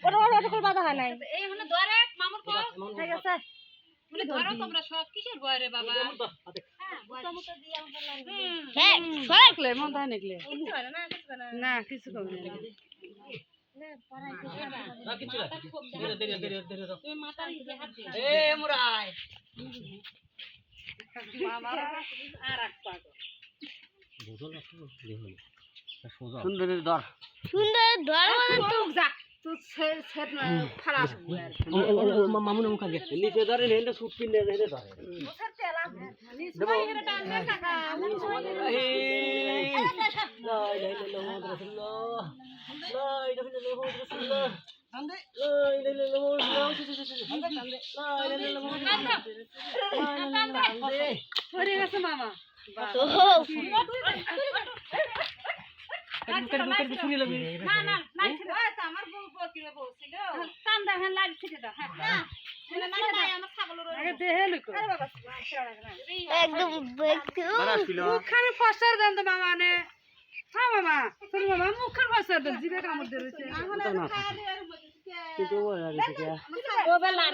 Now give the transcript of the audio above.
ওটা বাধা হয় নাই এই মানে ধরে মামুর কো ঠিক আছে বলে ধরো তোমরা সব কিসের ভয় রে বাবা হ্যাঁ সরাকলে মন ধান নিকলে কিছু হয় না কিছু হয় না না কিছু কবে না না পড়াই কিছু না না কিছু না ধীরে দাও তুমি মাথা নিচে হাত দিও এ মুরাই মামা আর এক পাগল বুঝল না দেখুন সুন্দরের দর সুন্দর ধর মানে তুই যা তুই ছেদ না ফালাস মামুন মুখ আগে নিচে ধরে নেন্দে সুট পিন নেন্দে ধরে মোছার তেলা দেবো এটা টানবে কাকা পড়ে গেছে মামা তো না না নাই ছিল আমার বউ কিলো বউ ছিল কান দেখেন লাইট থেকে দাও হ্যাঁ আমার ছাগলের আগে দেহে লুকো আরে বাবা একদম মুখখানে ফসার দেন তো মামা নে হ্যাঁ মামা তোর মামা মুখখানে ফসার দেন জিবে কামড় ধরেছে কিন্তু ও লাগে ও বেলা